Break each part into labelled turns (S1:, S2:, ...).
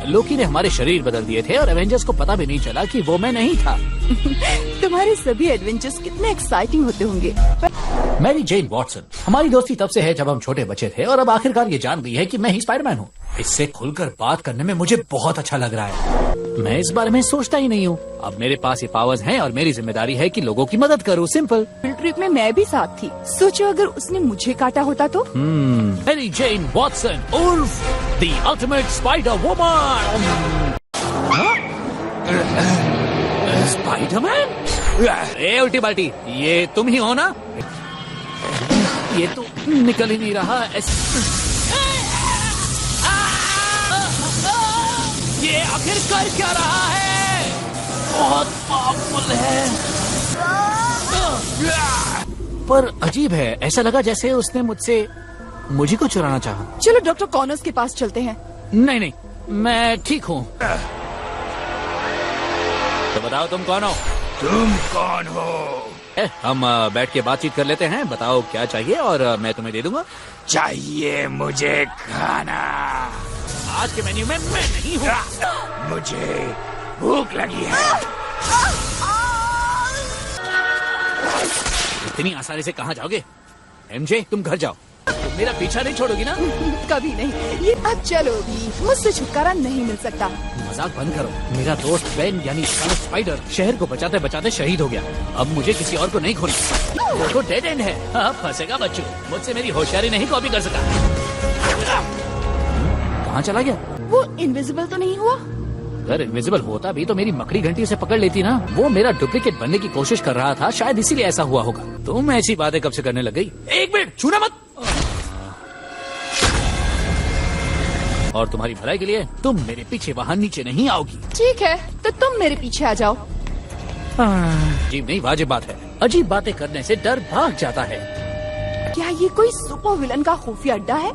S1: लोकी ने हमारे शरीर बदल दिए थे और एवेंजर्स को पता भी नहीं चला कि वो मैं नहीं था।
S2: तुम्हारे सभी एडवेंचर्स कितने एक्साइटिंग होते होंगे।
S1: मैरी जेन वॉटसन, हमारी दोस्ती तब से है जब हम छोटे बच्चे थे और अब आखिरकार ये जान गई है कि मैं ही स्पाइडरमैन हूँ। इससे खुलकर बात करने में मुझे बहुत अच्छा लग रहा है। मैं इस बारे में सोचता ही नहीं हूँ। अब मेरे पास ये पावर्स हैं और मेरी जिम्मेदारी है कि लोगों की मदद करूँ। सिंपल।
S2: ट्रिप में मैं भी साथ थी। सोचो अगर उसने मुझे काटा होता तो।
S1: मैरी जेन वॉटसन उर्फ the ultimate spider woman. Spiderman? ए उल्टी बाल्टी, ये तुम ही हो ना? ये तो निकल ही नहीं रहा। ये आखिर कर क्या रहा है? बहुत पावरफुल है। पर अजीब है, ऐसा लगा जैसे उसने मुझे को चुराना चाहा।
S2: चलो डॉक्टर कॉनर्स के पास चलते हैं।
S1: नहीं, मैं ठीक हूँ। तो बताओ तुम कौन हो?
S3: तुम कौन हो?
S1: हम बैठ के बातचीत कर लेते हैं। बताओ क्या चाहिए और मैं तुम्हें दे दूंगा।
S3: चाहिए मुझे खाना।
S1: आज के मेन्यू में मैं नहीं हूँ।
S3: मुझे भूख लगी है।
S1: इतनी आसानी से कहाँ जाओगे? एमजे, तुम घर जाओ। तुम मेरा पीछा नहीं छोड़ोगी ना?
S2: कभी नहीं। ये अब चलो भी, मुझसे छुटकारा नहीं मिल सकता।
S1: मजाक बंद करो। मेरा दोस्त बेन यानी स्पाइडर शहर को बचाते बचाते शहीद हो गया। अब मुझे किसी और को नहीं खोना। वो तो डेड एंड है। अब फंसेगा बच्चू। मुझसे मेरी होशियारी नहीं कॉपी कर सका। कहाँ चला गया?
S2: वो इनविजिबल तो नहीं हुआ?
S1: अगर इनविजिबल होता भी तो मेरी मकड़ी घंटी उसे पकड़ लेती ना। वो मेरा डुप्लीकेट बनने की कोशिश कर रहा था, शायद इसीलिए ऐसा हुआ होगा। तुम ऐसी बातें कब से करने लग गई? एक मिनट, छूना मत। और तुम्हारी भलाई के लिए तुम मेरे पीछे वहाँ नीचे नहीं आओगी।
S2: ठीक है, तो तुम मेरे पीछे आ जाओ।
S1: अजीब नहीं, वाजिब बात है। अजीब बातें करने से डर भाग जाता है।
S2: क्या ये कोई सुपर विलन का खुफिया अड्डा है?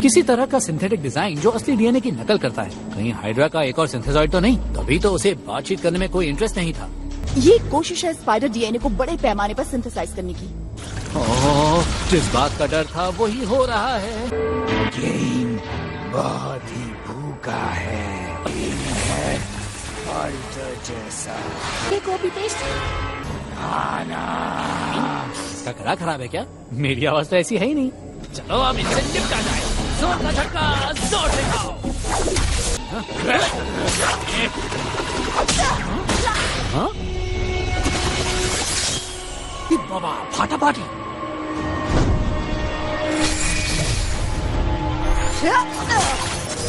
S1: किसी तरह का सिंथेटिक डिजाइन जो असली डीएनए की नकल करता है। कहीं हाइड्रा का एक और सिंथेसॉइड तो नहीं? तभी तो उसे बातचीत करने में कोई इंटरेस्ट नहीं था।
S2: ये कोशिश है स्पाइडर डीएनए को बड़े पैमाने पर सिंथेसाइज करने की।
S1: ओह, जिस बात का डर था वही हो रहा है।
S3: गेम बहुत ही भूखा है। स्पाइडर जैसा
S2: कॉपी पेस्ट।
S3: खाना।
S1: इसका गला खराब है क्या? मेरी आवाज तो ऐसी है ही नहीं। चलो अब इनसे निपटा जाए। जोर का झटका, जोर से खाओ। हाँ? बाबा, फाटाफाटी।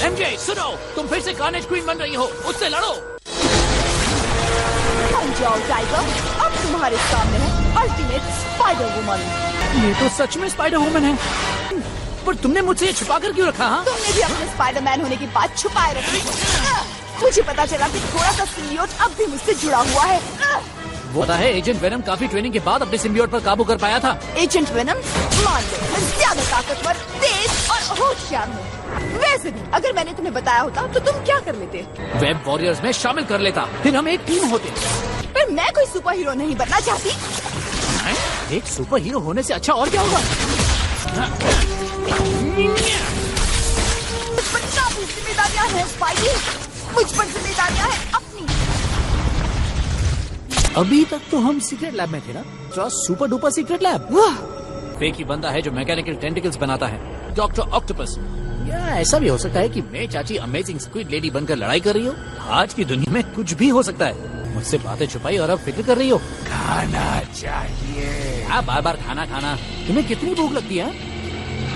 S1: एमजे, सुनो, तुम फिर से कार्नेज क्वीन बन रही हो। उससे लड़ो।
S2: जाओ टाइगर, अब तुम्हारे सामने है अल्टीमेट स्पाइडर वुमन।
S1: ये तो सच में स्पाइडर वुमन है। पर तुमने मुझसे ये छुपा कर क्यों रखा? हाँ?
S2: तुमने भी अपने स्पाइडरमैन होने की बात छुपाए रखी। मुझे पता चला कि थोड़ा सा सिम्बियोट अब भी मुझसे जुड़ा हुआ है।
S1: वो पता है, एजेंट वेनम काफी ट्रेनिंग के बाद अपने सिम्बियोट पर काबू कर पाया था।
S2: Agent venom? मान लो मैं ज्यादा ताकतवर, तेज और होशियार हूँ। वैसे भी अगर मैंने तुम्हें बताया होता तो तुम क्या कर लेते?
S1: वेब वॉरियर्स में शामिल कर लेता, फिर हम एक टीम होते।
S2: पर मैं कोई सुपर हीरो नहीं बनना चाहती।
S1: एक सुपर हीरो होने से अच्छा और क्या होगा?
S2: मुझ पर काफी जिम्मेदारियाँ हैं स्पाइडी। मुझ पर जिम्मेदारियाँ हैं अपनी।
S1: अभी तक तो हम सीक्रेट लैब में थे ना? Super duper secret lab. Fake ही बंदा है जो मैकेनिकल टेंटिकल्स बनाता है। Doctor octopus. या ऐसा भी हो सकता है कि मैं चाची अमेजिंग स्क्विड लेडी बनकर लड़ाई कर रही हो। आज की दुनिया में कुछ भी हो सकता है। मुझसे बातें छुपाई और अब फिक्र कर रही हो।
S3: खाना चाहिए।
S1: आप बार बार खाना खाना। तुम्हें कितनी भूख लगती है?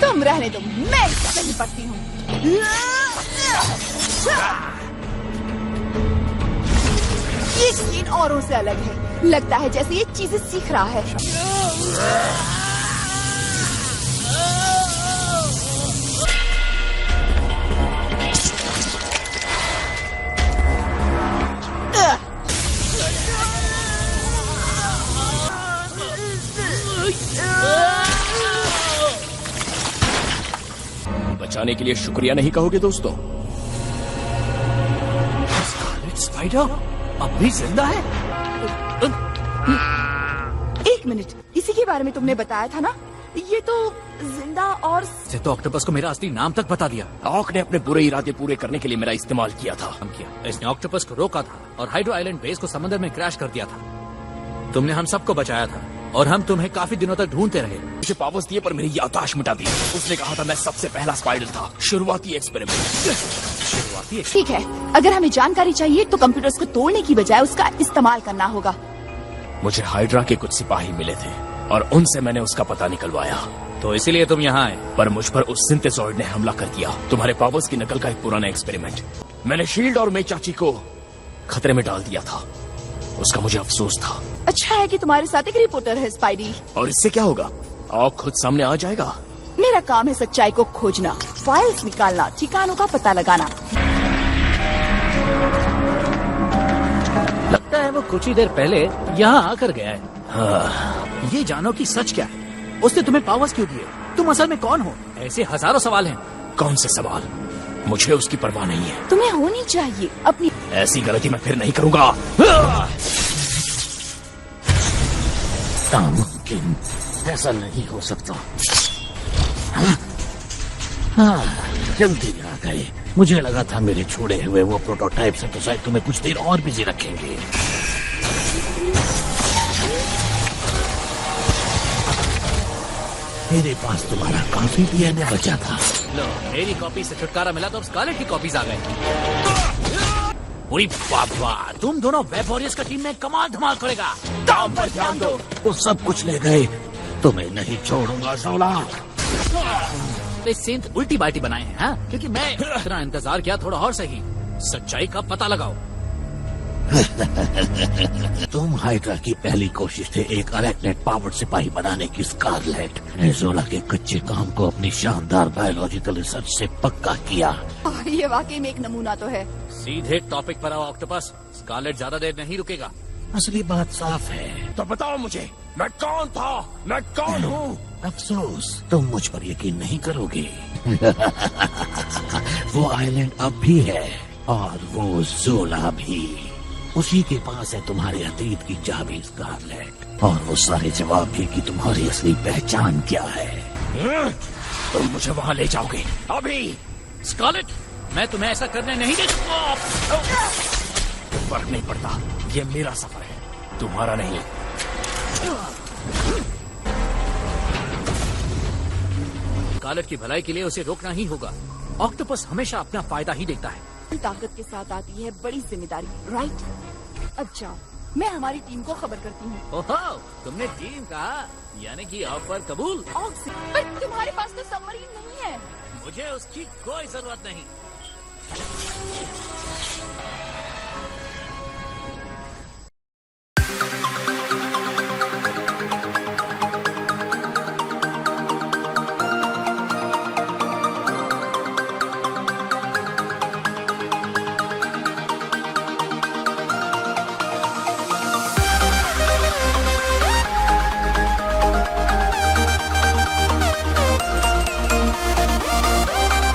S2: तुम रहने दो, मैं इससे निपटती हूँ। ये सीन औरों से अलग है। लगता है जैसे ये चीजें सीख रहा है।
S4: बचाने के लिए शुक्रिया नहीं कहोगे दोस्तों?
S1: स्कारलेट स्पाइडर अब भी जिंदा है?
S2: एक मिनट, इसी के बारे में तुमने बताया था ना? ये तो जिंदा और
S1: से तो ऑक्टोपस को मेरा असली नाम तक बता दिया।
S4: ऑक ने अपने बुरे इरादे पूरे करने के लिए मेरा इस्तेमाल किया था।
S1: हम किया इसने ऑक्टोपस को रोका था और हाइड्रो आइलैंड बेस को समंदर में क्रैश कर दिया था। तुमने हम सबको बचाया था और हम तुम्हें काफी दिनों तक ढूंढते रहे।
S4: मुझे पावर्स दिए पर मेरी याददाश्त मिटा दी। उसने कहा था मैं सबसे पहला स्पाइडर था। शुरुआती एक्सपेरिमेंट।
S1: शुरुआती
S2: ठीक है, अगर हमें जानकारी चाहिए तो कंप्यूटर्स को तोड़ने की बजाय उसका इस्तेमाल करना होगा।
S4: मुझे हाइड्रा के कुछ सिपाही मिले थे और उनसे मैंने उसका पता निकलवाया।
S1: तो इसीलिए तुम यहाँ आए।
S4: पर मुझ पर उस सिंथेसॉइड ने हमला कर दिया। तुम्हारे पावर्स की नकल का एक पुराना एक्सपेरिमेंट। मैंने शील्ड और मे चाची को खतरे में डाल दिया था। उसका मुझे अफसोस था।
S2: अच्छा है कि तुम्हारे साथ एक रिपोर्टर है स्पाइडी।
S4: और इससे क्या होगा? ऑक खुद सामने आ जाएगा।
S2: मेरा काम है सच्चाई को खोजना, फाइल्स निकालना, ठिकानों का पता लगाना।
S1: लगता है वो कुछ ही देर पहले यहाँ आकर गया है। ये जानो कि सच क्या है। उसने तुम्हें पावर्स क्यों दिए? तुम असल में कौन हो? ऐसे हजारों सवाल हैं।
S4: कौन से सवाल? मुझे उसकी परवाह नहीं है।
S2: तुम्हें होनी चाहिए अपनी।
S4: ऐसी गलती मैं फिर नहीं करूंगा।
S3: नामुमकिन, ऐसा नहीं हो सकता। हाँ, जल्दी आ गए। मुझे लगा था मेरे छोड़े हुए वो प्रोटोटाइप से तो शायद तुम्हें कुछ देर और बिजी रखेंगे। मेरे पास तुम्हारा काफी डीएनए बचा था।
S1: लो, मेरी कॉपी से छुटकारा मिला तो अब स्कारलेट की कॉपीज आ गए। ओए बाबा, तुम दोनों वेब वॉरियर्स का टीम में कमाल धमाल करेगा।
S4: दाम पर ध्यान दो।
S3: वो सब कुछ ले गए, तुम्हें नहीं छोड़ूंगा जोला।
S1: सिंथ उल्टी बाल्टी बनाए हैं, हाँ? क्योंकि मैं इतना इंतजार किया। थोड़ा और सही, सच्चाई का पता लगाओ।
S3: तुम हाइड्रा की पहली कोशिश थे एक अरेक्नेट पावर्ड सिपाही बनाने की स्कारलेट ने जोला के कच्चे काम को अपनी शानदार बायोलॉजिकल रिसर्च से पक्का किया।
S2: ये वाकई में एक नमूना तो है।
S1: सीधे टॉपिक पर आओ ऑक्टोपस। स्कारलेट ज्यादा देर नहीं रुकेगा।
S3: असली बात साफ है।
S4: तो बताओ मुझे, मैं कौन था? मैं कौन हूँ?
S3: अफसोस, तुम मुझ पर यकीन नहीं करोगे। वो आइलैंड अब भी है और वो जोला भी। उसी के पास है तुम्हारे अतीत की चाबी स्कारलेट, और वो सारे जवाब भी कि तुम्हारी असली पहचान क्या है।
S4: तुम मुझे वहाँ ले जाओगे अभी?
S1: स्कारलेट, मैं तुम्हें ऐसा करने नहीं दे सकता।
S4: फर्क नहीं पड़ता, ये मेरा सफर है, तुम्हारा नहीं।
S1: स्कारलेट की भलाई के लिए उसे रोकना ही होगा। ऑक्टोपस हमेशा अपना फायदा ही देखता है।
S2: ताकत के साथ आती है बड़ी जिम्मेदारी, राइट? अब जाओ, मैं हमारी टीम को खबर करती हूँ।
S1: ओहो, तुमने टीम कहा, यानी कि ऑफर कबूल।
S2: पर तुम्हारे पास तो सबमरीन नहीं है।
S1: मुझे उसकी कोई जरूरत नहीं।